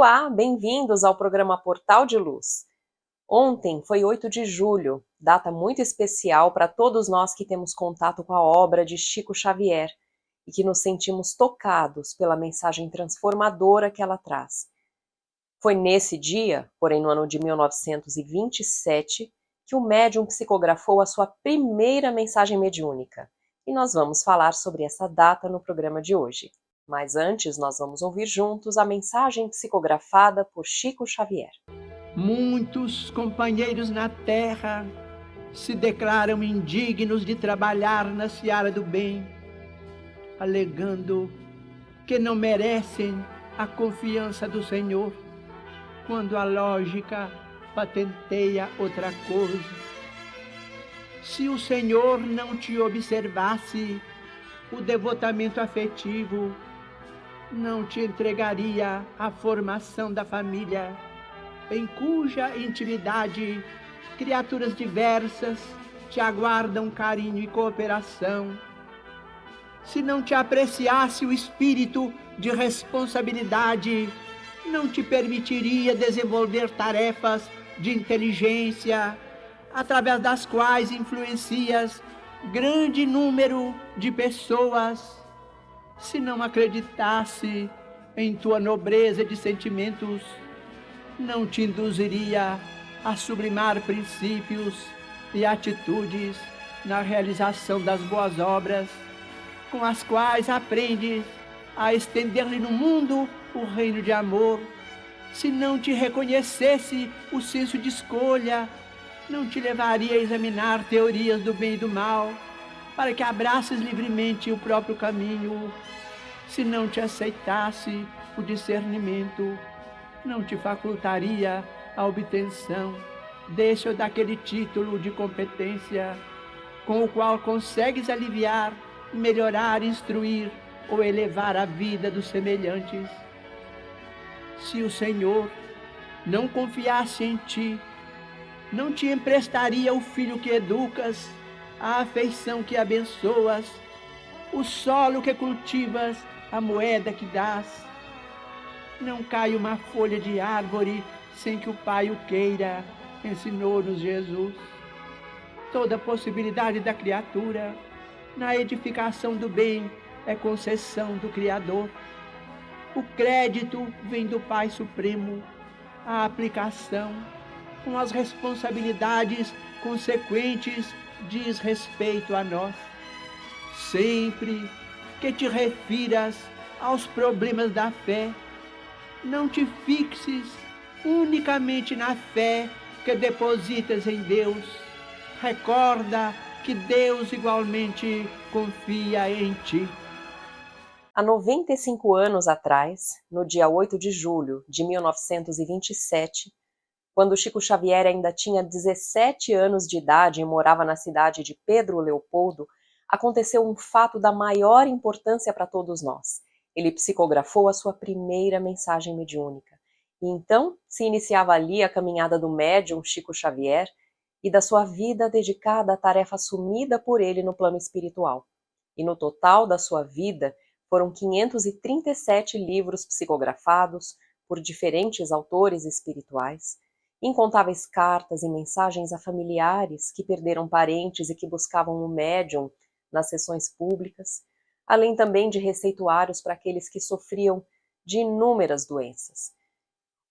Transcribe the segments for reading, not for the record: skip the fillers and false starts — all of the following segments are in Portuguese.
Olá, bem-vindos ao programa Portal de Luz. Ontem foi 8 de julho, data muito especial para todos nós que temos contato com a obra de Chico Xavier e que nos sentimos tocados pela mensagem transformadora que ela traz. Foi nesse dia, porém no ano de 1927, que o médium psicografou a sua primeira mensagem mediúnica, e nós vamos falar sobre essa data no programa de hoje. Mas antes, nós vamos ouvir juntos a mensagem psicografada por Chico Xavier. Muitos companheiros na terra se declaram indignos de trabalhar na seara do bem, alegando que não merecem a confiança do Senhor, quando a lógica patenteia outra coisa. Se o Senhor não te observasse o devotamento afetivo, não te entregaria a formação da família, em cuja intimidade criaturas diversas te aguardam carinho e cooperação. Se não te apreciasse o espírito de responsabilidade, não te permitiria desenvolver tarefas de inteligência, através das quais influencias grande número de pessoas. Se não acreditasse em tua nobreza de sentimentos, não te induziria a sublimar princípios e atitudes na realização das boas obras, com as quais aprendes a estender-lhe no mundo o reino de amor. Se não te reconhecesse o senso de escolha, não te levaria a examinar teorias do bem e do mal, para que abraces livremente o próprio caminho. Se não te aceitasse o discernimento, não te facultaria a obtenção desse ou daquele título de competência, com o qual consegues aliviar, melhorar, instruir ou elevar a vida dos semelhantes. Se o Senhor não confiasse em ti, não te emprestaria o filho que educas, a afeição que abençoas, o solo que cultivas, a moeda que dás. Não cai uma folha de árvore sem que o Pai o queira, ensinou-nos Jesus. Toda possibilidade da criatura na edificação do bem é concessão do Criador. O crédito vem do Pai Supremo, a aplicação, com as responsabilidades consequentes, diz respeito a nós. Sempre que te refiras aos problemas da fé, não te fixes unicamente na fé que depositas em Deus. Recorda que Deus igualmente confia em ti. Há 95 anos atrás, no dia 8 de julho de 1927, quando Chico Xavier ainda tinha 17 anos de idade e morava na cidade de Pedro Leopoldo, aconteceu um fato da maior importância para todos nós. Ele psicografou a sua primeira mensagem mediúnica. E então se iniciava ali a caminhada do médium Chico Xavier e da sua vida dedicada à tarefa assumida por ele no plano espiritual. E no total da sua vida foram 537 livros psicografados por diferentes autores espirituais, incontáveis cartas e mensagens a familiares que perderam parentes e que buscavam o médium nas sessões públicas, além também de receituários para aqueles que sofriam de inúmeras doenças.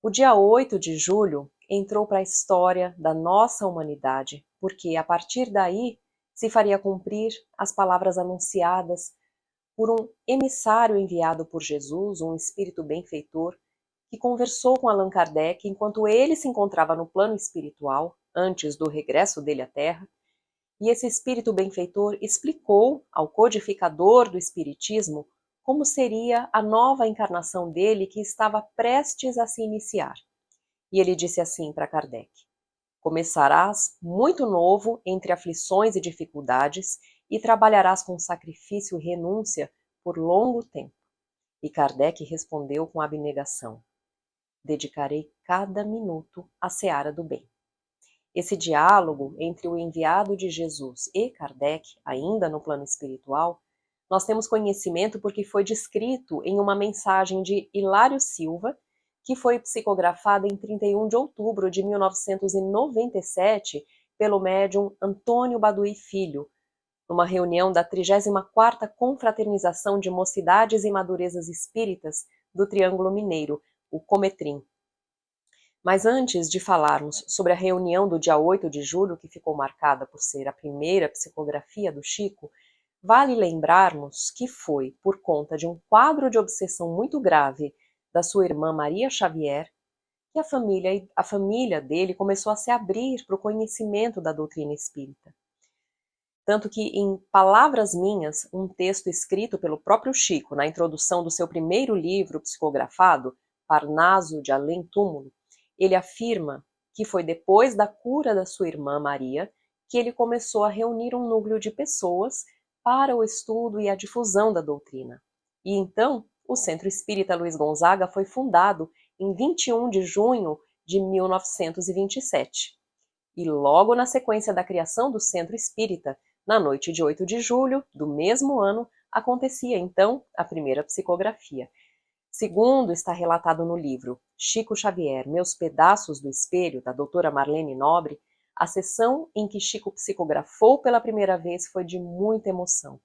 O dia 8 de julho entrou para a história da nossa humanidade, porque a partir daí se faria cumprir as palavras anunciadas por um emissário enviado por Jesus, um espírito benfeitor, que conversou com Allan Kardec enquanto ele se encontrava no plano espiritual, antes do regresso dele à Terra, e esse espírito benfeitor explicou ao codificador do espiritismo como seria a nova encarnação dele que estava prestes a se iniciar. E ele disse assim para Kardec: começarás muito novo entre aflições e dificuldades e trabalharás com sacrifício e renúncia por longo tempo. E Kardec respondeu com abnegação: dedicarei cada minuto à seara do bem. Esse diálogo entre o enviado de Jesus e Kardec, ainda no plano espiritual, nós temos conhecimento porque foi descrito em uma mensagem de Hilário Silva, que foi psicografada em 31 de outubro de 1997 pelo médium Antônio Baduy Filho, numa reunião da 34ª Confraternização de Mocidades e Madurezas Espíritas do Triângulo Mineiro, o Cometrim. Mas antes de falarmos sobre a reunião do dia 8 de julho, que ficou marcada por ser a primeira psicografia do Chico, vale lembrarmos que foi por conta de um quadro de obsessão muito grave da sua irmã Maria Xavier que a família dele começou a se abrir para o conhecimento da doutrina espírita. Tanto que, em Palavras Minhas, um texto escrito pelo próprio Chico na introdução do seu primeiro livro psicografado, Parnaso de Além Túmulo, ele afirma que foi depois da cura da sua irmã Maria que ele começou a reunir um núcleo de pessoas para o estudo e a difusão da doutrina. E então, o Centro Espírita Luiz Gonzaga foi fundado em 21 de junho de 1927. E logo na sequência da criação do Centro Espírita, na noite de 8 de julho do mesmo ano, acontecia então a primeira psicografia. Segundo está relatado no livro Chico Xavier, Meus Pedaços do Espelho, da doutora Marlene Nobre, a sessão em que Chico psicografou pela primeira vez foi de muita emoção.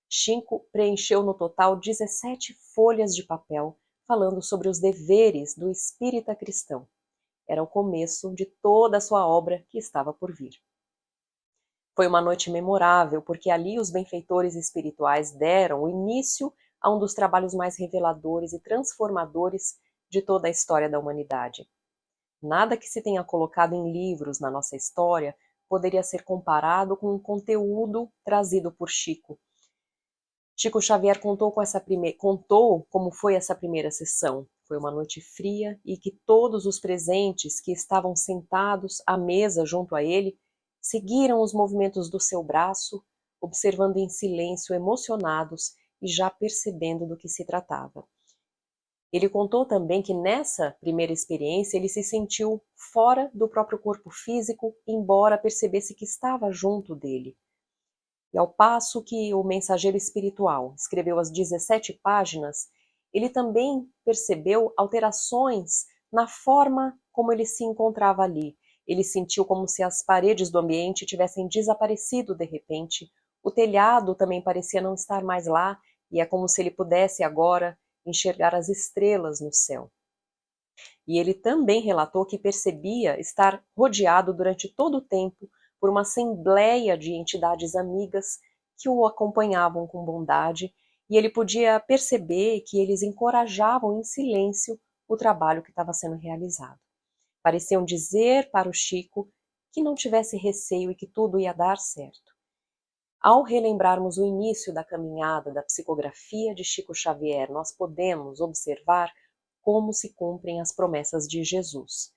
Chico preencheu no total 17 folhas de papel, falando sobre os deveres do espírita cristão. Era o começo de toda a sua obra que estava por vir. Foi uma noite memorável, porque ali os benfeitores espirituais deram o início a um dos trabalhos mais reveladores e transformadores de toda a história da humanidade. Nada que se tenha colocado em livros na nossa história poderia ser comparado com o conteúdo trazido por Chico. Chico Xavier contou como foi essa primeira sessão. Foi uma noite fria e que todos os presentes que estavam sentados à mesa junto a ele seguiram os movimentos do seu braço, observando em silêncio, emocionados e já percebendo do que se tratava. Ele contou também que nessa primeira experiência ele se sentiu fora do próprio corpo físico, embora percebesse que estava junto dele. E ao passo que o mensageiro espiritual escreveu as 17 páginas, ele também percebeu alterações na forma como ele se encontrava ali. Ele sentiu como se as paredes do ambiente tivessem desaparecido de repente, o telhado também parecia não estar mais lá, e é como se ele pudesse agora enxergar as estrelas no céu. E ele também relatou que percebia estar rodeado durante todo o tempo por uma assembleia de entidades amigas que o acompanhavam com bondade, e ele podia perceber que eles encorajavam em silêncio o trabalho que estava sendo realizado. Pareciam dizer para o Chico que não tivesse receio e que tudo ia dar certo. Ao relembrarmos o início da caminhada da psicografia de Chico Xavier, nós podemos observar como se cumprem as promessas de Jesus.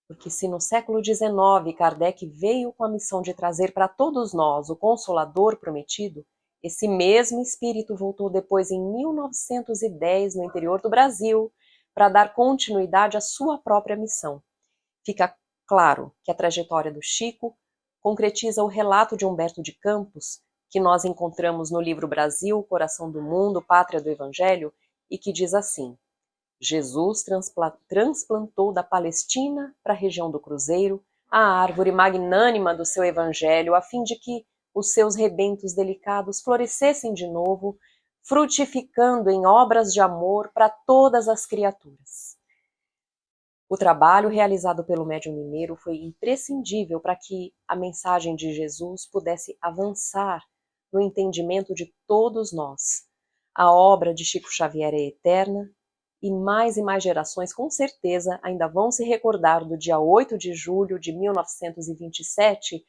Porque se no século XIX Kardec veio com a missão de trazer para todos nós o Consolador prometido, esse mesmo espírito voltou depois em 1910 no interior do Brasil para dar continuidade à sua própria missão. Fica claro que a trajetória do Chico concretiza o relato de Humberto de Campos, que nós encontramos no livro Brasil, Coração do Mundo, Pátria do Evangelho, e que diz assim: Jesus transplantou da Palestina para a região do Cruzeiro a árvore magnânima do seu evangelho, a fim de que os seus rebentos delicados florescessem de novo, frutificando em obras de amor para todas as criaturas. O trabalho realizado pelo médium mineiro foi imprescindível para que a mensagem de Jesus pudesse avançar no entendimento de todos nós. A obra de Chico Xavier é eterna, e mais gerações com certeza ainda vão se recordar do dia 8 de julho de 1927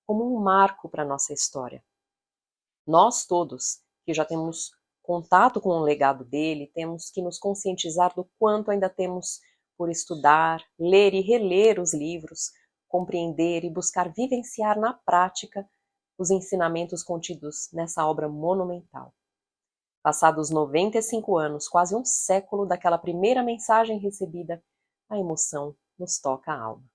como um marco para a nossa história. Nós todos, que já temos contato com o legado dele, temos que nos conscientizar do quanto ainda temos por estudar, ler e reler os livros, compreender e buscar vivenciar na prática os ensinamentos contidos nessa obra monumental. Passados 95 anos, quase um século daquela primeira mensagem recebida, a emoção nos toca a alma.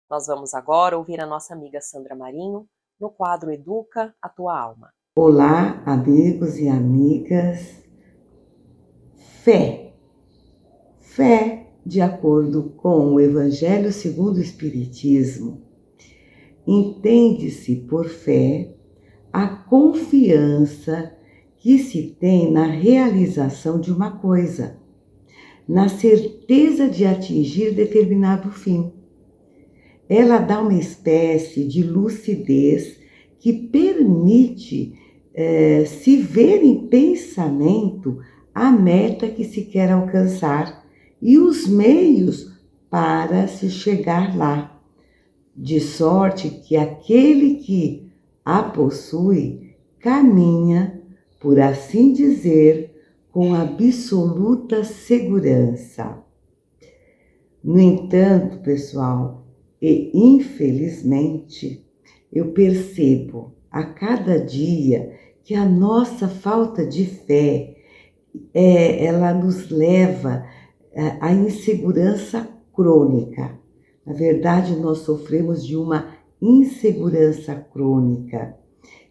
Nós vamos agora ouvir a nossa amiga Sandra Marinho no quadro Educa a Tua Alma. Olá, amigos e amigas. Fé. Fé, de acordo com o Evangelho segundo o Espiritismo, entende-se por fé a confiança que se tem na realização de uma coisa, na certeza de atingir determinado fim. Ela dá uma espécie de lucidez que permite se ver em pensamento a meta que se quer alcançar e os meios para se chegar lá, de sorte que aquele que a possui caminha, por assim dizer, com absoluta segurança. No entanto, pessoal, e infelizmente, eu percebo a cada dia que a nossa falta de fé, ela nos leva à insegurança crônica. Na verdade, nós sofremos de uma insegurança crônica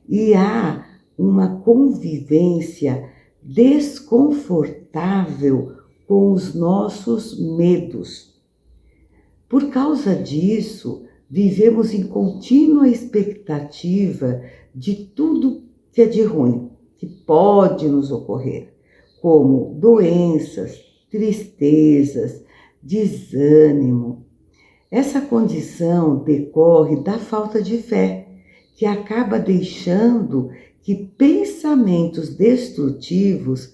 e há uma convivência desconfortável com os nossos medos. Por causa disso, vivemos em contínua expectativa de tudo que é de ruim, que pode nos ocorrer, como doenças, tristezas, desânimo. Essa condição decorre da falta de fé, que acaba deixando que pensamentos destrutivos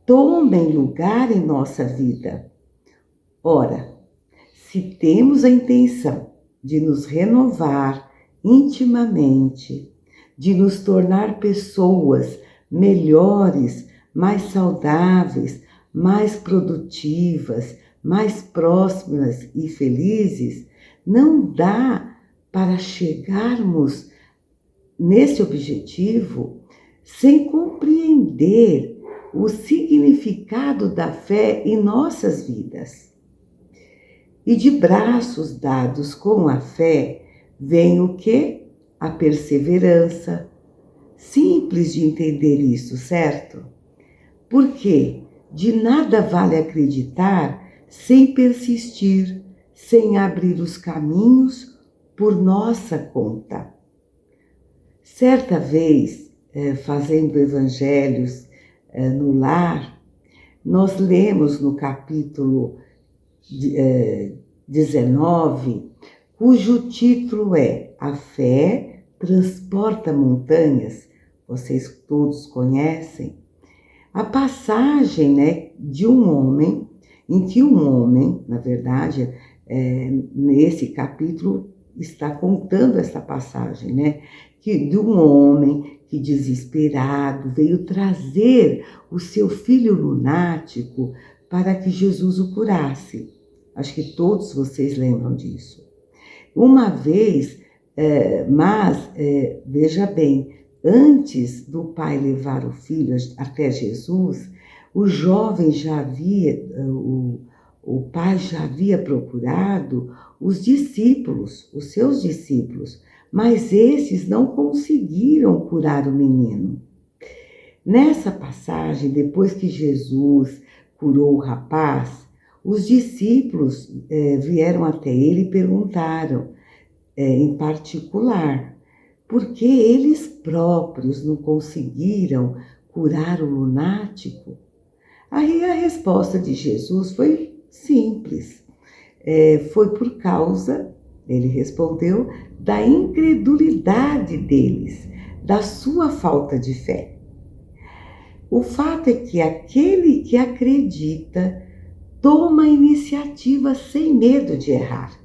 tomem lugar em nossa vida. Ora, se temos a intenção de nos renovar intimamente, de nos tornar pessoas melhores, mais saudáveis, mais produtivas, mais próximas e felizes, não dá para chegarmos nesse objetivo sem compreender o significado da fé em nossas vidas. E de braços dados com a fé vem o quê? A perseverança. Simples de entender isso, certo? Porque de nada vale acreditar sem persistir, sem abrir os caminhos por nossa conta. Certa vez, fazendo evangelhos no lar, nós lemos no capítulo 19, cujo título é A Fé Transporta Montanhas. Vocês todos conhecem. A passagem, de um homem, em que um homem, na verdade, nesse capítulo está contando essa passagem, de um homem que desesperado veio trazer o seu filho lunático para que Jesus o curasse. Acho que todos vocês lembram disso. Uma vez, veja bem, antes do pai levar o filho até Jesus, o jovem o pai já havia procurado os seus discípulos, mas esses não conseguiram curar o menino. Nessa passagem, depois que Jesus curou o rapaz, os discípulos vieram até ele e perguntaram, em particular, por que eles próprios não conseguiram curar o lunático? Aí a resposta de Jesus foi simples. Foi por causa, ele respondeu, da incredulidade deles, da sua falta de fé. O fato é que aquele que acredita toma a iniciativa sem medo de errar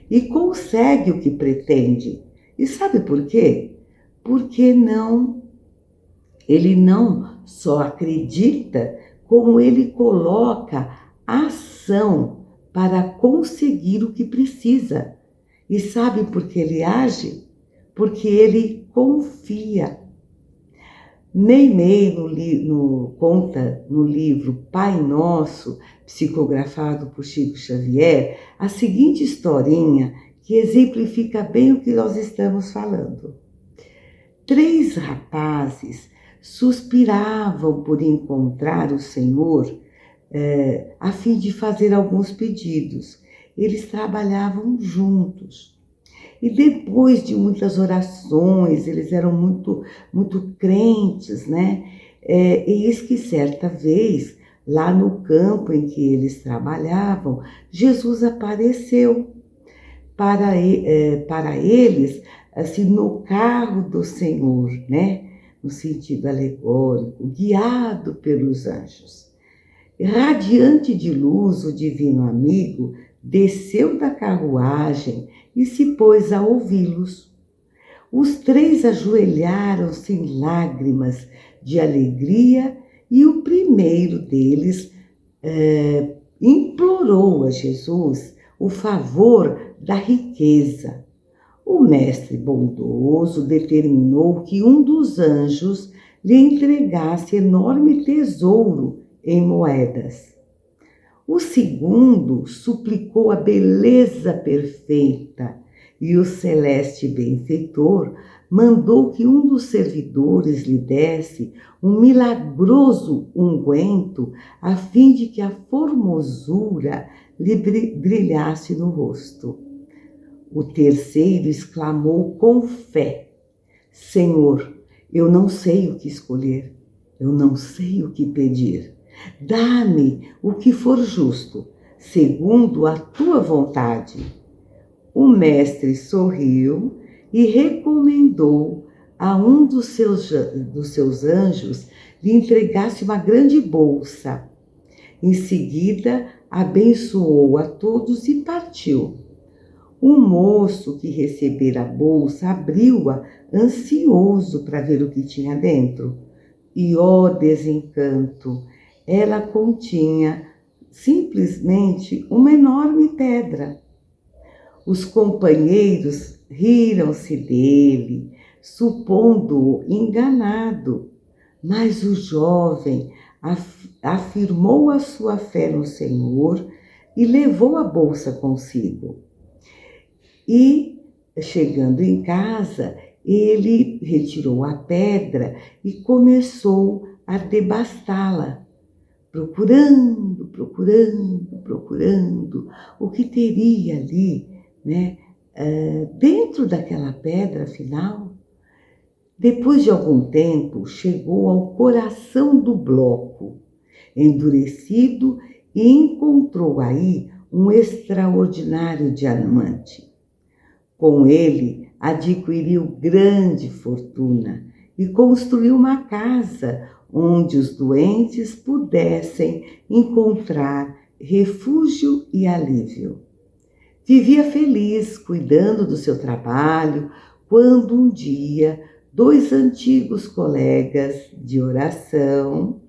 e consegue o que pretende. E sabe por quê? Porque ele não só acredita, como ele coloca ação para conseguir o que precisa. E sabe por que ele age? Porque ele confia. Meimei conta no livro Pai Nosso, psicografado por Chico Xavier, a seguinte historinha que exemplifica bem o que nós estamos falando. 3 rapazes suspiravam por encontrar o Senhor a fim de fazer alguns pedidos. Eles trabalhavam juntos. E depois de muitas orações, eles eram muito crentes, né? Eis que certa vez, lá no campo em que eles trabalhavam, Jesus apareceu para eles, assim, no carro do Senhor, né? No sentido alegórico, guiado pelos anjos. Radiante de luz, o divino amigo desceu da carruagem e se pôs a ouvi-los. Os 3 ajoelharam-se em lágrimas de alegria e o primeiro deles implorou a Jesus o favor da riqueza. O mestre bondoso determinou que um dos anjos lhe entregasse enorme tesouro em moedas. O segundo suplicou a beleza perfeita e o celeste benfeitor mandou que um dos servidores lhe desse um milagroso unguento a fim de que a formosura lhe brilhasse no rosto. O terceiro exclamou com fé: Senhor, eu não sei o que escolher, eu não sei o que pedir. Dá-me o que for justo, segundo a tua vontade. O mestre sorriu e recomendou a um dos seus anjos lhe entregasse uma grande bolsa. Em seguida, abençoou a todos e partiu. O moço que recebera a bolsa abriu-a, ansioso para ver o que tinha dentro. E, ó desencanto, ela continha simplesmente uma enorme pedra. Os companheiros riram-se dele, supondo-o enganado, mas o jovem afirmou a sua fé no Senhor e levou a bolsa consigo. E, chegando em casa, ele retirou a pedra e começou a devastá-la, procurando o que teria ali, né, dentro daquela pedra, afinal. Depois de algum tempo, chegou ao coração do bloco, endurecido, e encontrou aí um extraordinário diamante. Com ele, adquiriu grande fortuna e construiu uma casa onde os doentes pudessem encontrar refúgio e alívio. Vivia feliz, cuidando do seu trabalho, quando um dia 2 antigos colegas de oração,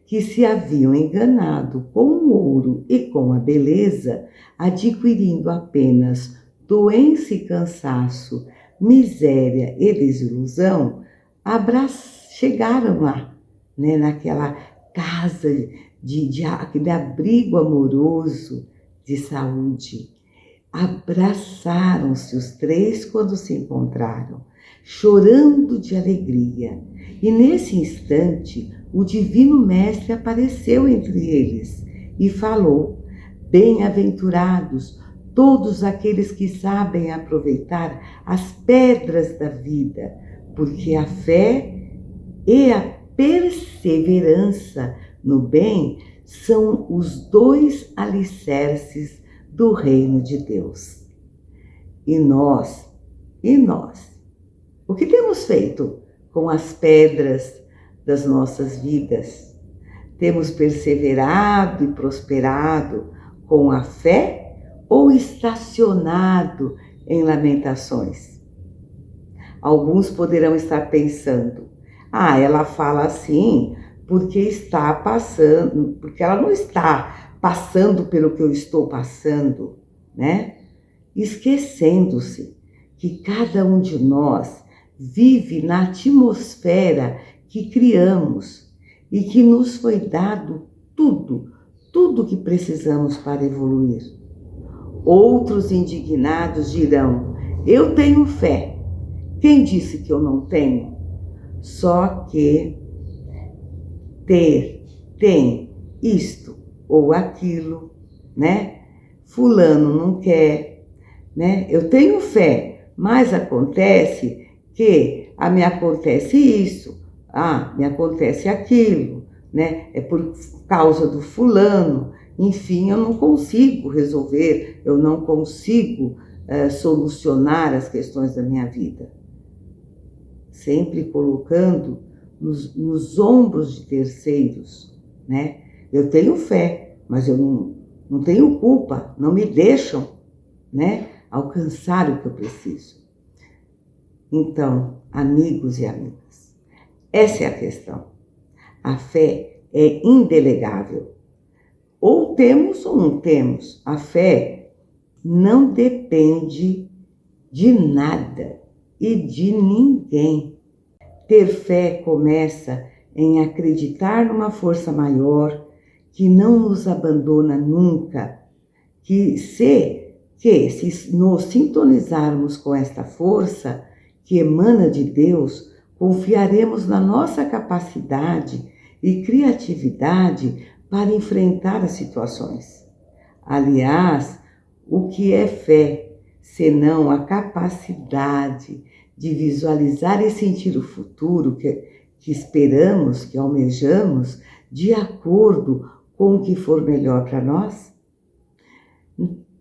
que se haviam enganado com o ouro e com a beleza, adquirindo apenas doença e cansaço, miséria e desilusão, chegaram lá, né, naquela casa aquele abrigo amoroso de saúde. Abraçaram-se os 3 quando se encontraram, chorando de alegria. E nesse instante, o Divino Mestre apareceu entre eles e falou: Bem-aventurados todos aqueles que sabem aproveitar as pedras da vida, porque a fé e a perseverança no bem são os 2 alicerces do reino de Deus. E nós, o que temos feito com as pedras das nossas vidas? Temos perseverado e prosperado com a fé ou estacionado em lamentações? Alguns poderão estar pensando: ela fala assim porque ela não está passando pelo que eu estou passando, né? Esquecendo-se que cada um de nós vive na atmosfera que criamos e que nos foi dado tudo o que precisamos para evoluir. Outros indignados dirão: eu tenho fé. Quem disse que eu não tenho? Só que tem isto ou aquilo, né? Fulano não quer, né? Eu tenho fé, mas acontece que me acontece isso, me acontece aquilo, né? É por causa do fulano. Enfim, eu não consigo resolver, eu não consigo solucionar as questões da minha vida. Sempre colocando nos ombros de terceiros, né? Eu tenho fé, mas eu não tenho culpa, não me deixam, né, alcançar o que eu preciso. Então, amigos e amigas, essa é a questão. A fé é indelegável. Ou temos ou não temos. A fé não depende de nada e de ninguém. Ter fé começa em acreditar numa força maior que não nos abandona nunca, que se nos sintonizarmos com esta força que emana de Deus, confiaremos na nossa capacidade e criatividade para enfrentar as situações. Aliás, o que é fé, senão a capacidade de visualizar e sentir o futuro que esperamos, que almejamos, de acordo com o que for melhor para nós?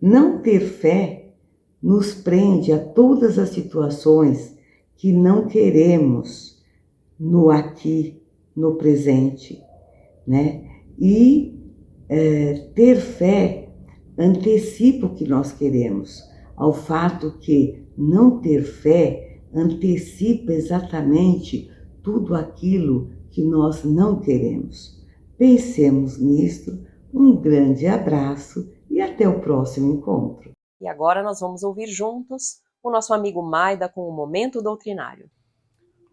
Não ter fé nos prende a todas as situações que não queremos no aqui, no presente, né? E ter fé antecipa o que nós queremos, ao fato que não ter fé antecipa exatamente tudo aquilo que nós não queremos. Pensemos nisto, um grande abraço e até o próximo encontro. E agora nós vamos ouvir juntos o nosso amigo Maida com o Momento Doutrinário.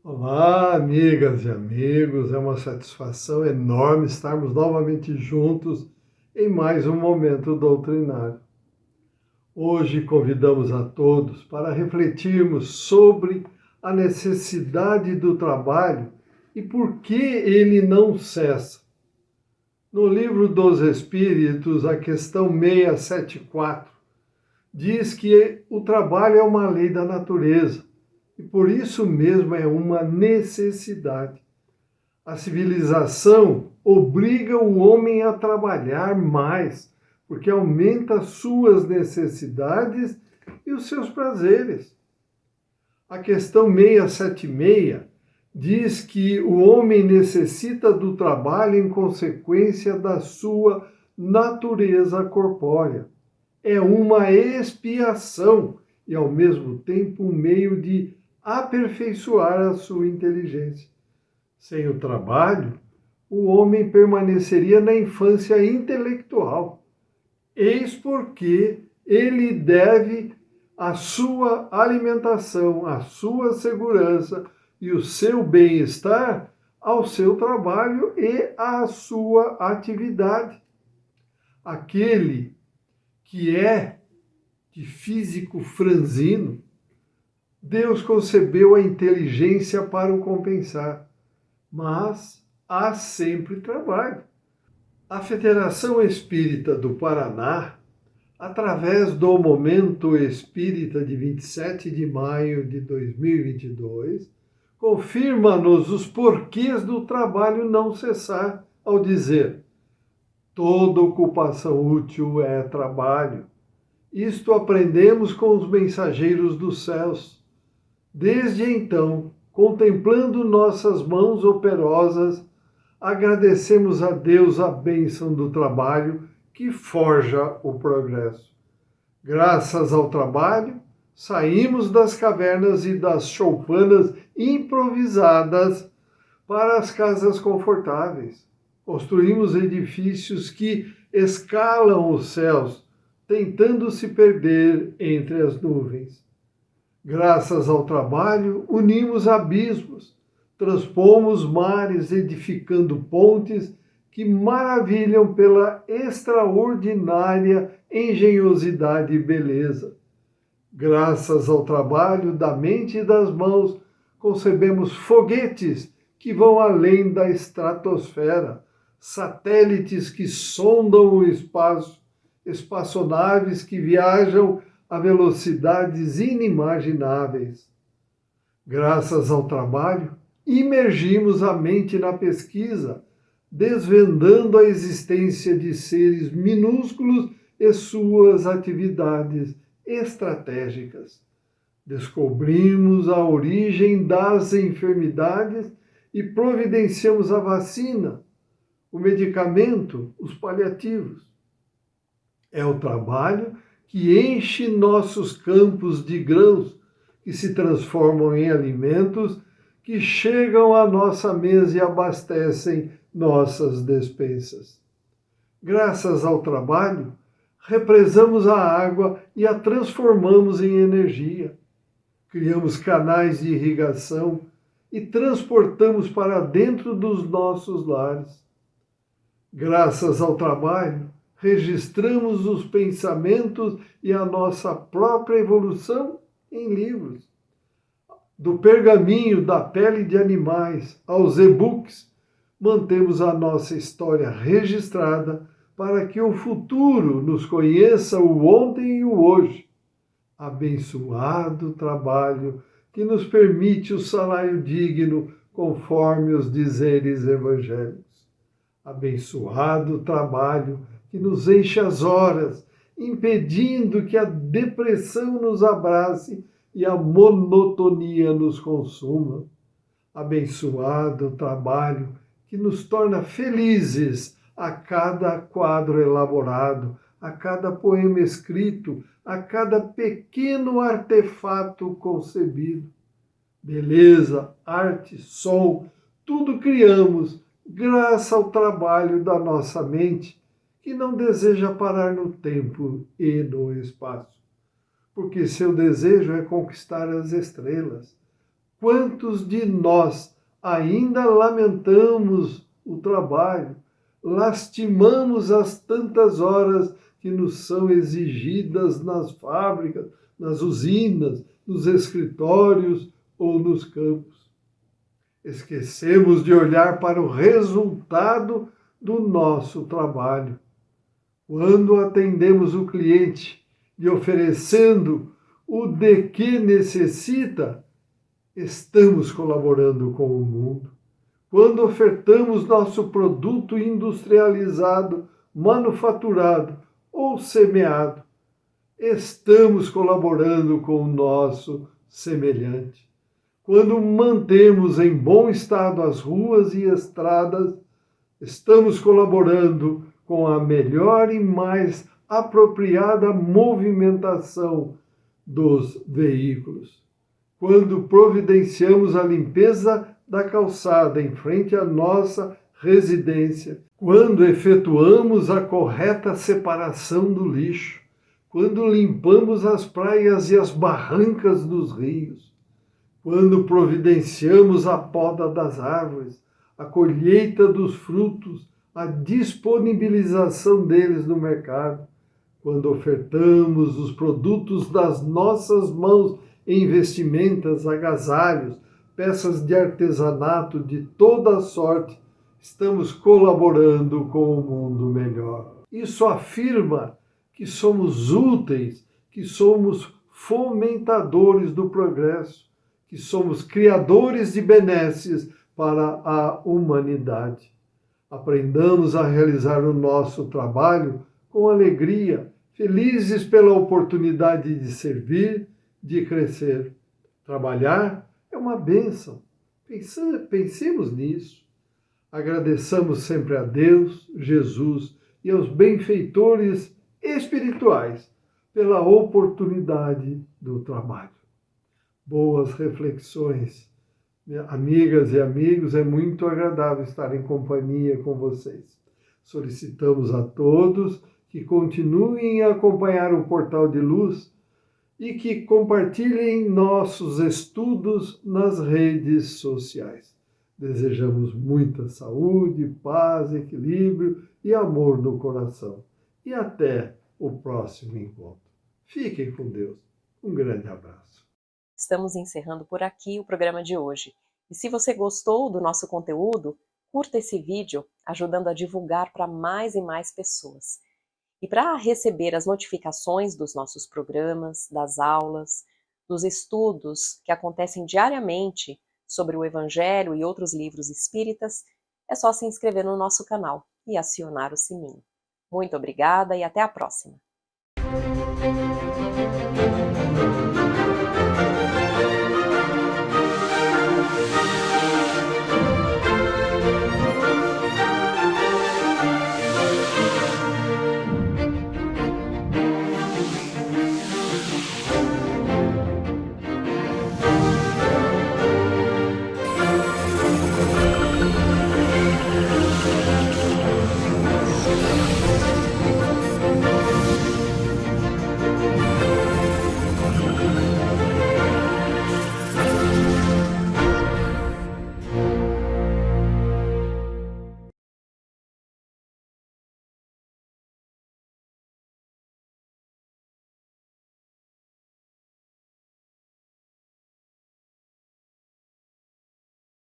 Olá, amigas e amigos, é uma satisfação enorme estarmos novamente juntos em mais um Momento Doutrinário. Hoje convidamos a todos para refletirmos sobre a necessidade do trabalho e por que ele não cessa. No Livro dos Espíritos, a questão 674 diz que o trabalho é uma lei da natureza e por isso mesmo é uma necessidade. A civilização obriga o homem a trabalhar mais, porque aumenta suas necessidades e os seus prazeres. A questão 676 diz que o homem necessita do trabalho em consequência da sua natureza corpórea. É uma expiação e, ao mesmo tempo, um meio de aperfeiçoar a sua inteligência. Sem o trabalho, o homem permaneceria na infância intelectual. Eis porque ele deve a sua alimentação, a sua segurança e o seu bem-estar ao seu trabalho e à sua atividade. Aquele que é de físico franzino, Deus concebeu a inteligência para o compensar, mas há sempre trabalho. A Federação Espírita do Paraná, através do Momento Espírita de 27 de maio de 2022, confirma-nos os porquês do trabalho não cessar, ao dizer: toda ocupação útil é trabalho. Isto aprendemos com os mensageiros dos céus. Desde então, contemplando nossas mãos operosas, agradecemos a Deus a bênção do trabalho que forja o progresso. Graças ao trabalho, saímos das cavernas e das choupanas improvisadas para as casas confortáveis. Construímos edifícios que escalam os céus, tentando se perder entre as nuvens. Graças ao trabalho, unimos abismos, transpomos mares edificando pontes que maravilham pela extraordinária engenhosidade e beleza. Graças ao trabalho da mente e das mãos, concebemos foguetes que vão além da estratosfera, satélites que sondam o espaço, espaçonaves que viajam a velocidades inimagináveis. Graças ao trabalho, imergimos a mente na pesquisa, desvendando a existência de seres minúsculos e suas atividades estratégicas. Descobrimos a origem das enfermidades e providenciamos a vacina, o medicamento, os paliativos. É o trabalho que enche nossos campos de grãos, que se transformam em alimentos, que chegam à nossa mesa e abastecem nossas despensas. Graças ao trabalho, represamos a água e a transformamos em energia. Criamos canais de irrigação e transportamos para dentro dos nossos lares. Graças ao trabalho, registramos os pensamentos e a nossa própria evolução em livros. Do pergaminho da pele de animais aos e-books, mantemos a nossa história registrada para que o futuro nos conheça o ontem e o hoje. Abençoado trabalho que nos permite o salário digno conforme os dizeres evangélicos. Abençoado trabalho que nos enche as horas, impedindo que a depressão nos abrace e a monotonia nos consuma. Abençoado trabalho que nos torna felizes a cada quadro elaborado, a cada poema escrito, a cada pequeno artefato concebido. Beleza, arte, som, tudo criamos graças ao trabalho da nossa mente, que não deseja parar no tempo e no espaço, porque seu desejo é conquistar as estrelas. Quantos de nós ainda lamentamos o trabalho, lastimamos as tantas horas que nos são exigidas nas fábricas, nas usinas, nos escritórios ou nos campos? Esquecemos de olhar para o resultado do nosso trabalho. Quando atendemos o cliente e oferecendo o de que necessita, estamos colaborando com o mundo. Quando ofertamos nosso produto industrializado, manufaturado ou semeado, estamos colaborando com o nosso semelhante. Quando mantemos em bom estado as ruas e estradas, estamos colaborando com a melhor e mais apropriada movimentação dos veículos. Quando providenciamos a limpeza da calçada em frente à nossa residência, quando efetuamos a correta separação do lixo, quando limpamos as praias e as barrancas dos rios, quando providenciamos a poda das árvores, a colheita dos frutos, a disponibilização deles no mercado, quando ofertamos os produtos das nossas mãos em vestimentas, agasalhos, peças de artesanato de toda sorte, estamos colaborando com o mundo melhor. Isso afirma que somos úteis, que somos fomentadores do progresso, que somos criadores de benesses para a humanidade. Aprendamos a realizar o nosso trabalho com alegria, felizes pela oportunidade de servir, de crescer. Trabalhar é uma bênção. Pensemos nisso. Agradeçamos sempre a Deus, Jesus e aos benfeitores espirituais pela oportunidade do trabalho. Boas reflexões. Amigas e amigos, é muito agradável estar em companhia com vocês. Solicitamos a todos que continuem a acompanhar o Portal de Luz e que compartilhem nossos estudos nas redes sociais. Desejamos muita saúde, paz, equilíbrio e amor no coração. E até o próximo encontro. Fiquem com Deus. Um grande abraço. Estamos encerrando por aqui o programa de hoje. E se você gostou do nosso conteúdo, curta esse vídeo, ajudando a divulgar para mais e mais pessoas. E para receber as notificações dos nossos programas, das aulas, dos estudos que acontecem diariamente sobre o Evangelho e outros livros espíritas, é só se inscrever no nosso canal e acionar o sininho. Muito obrigada e até a próxima!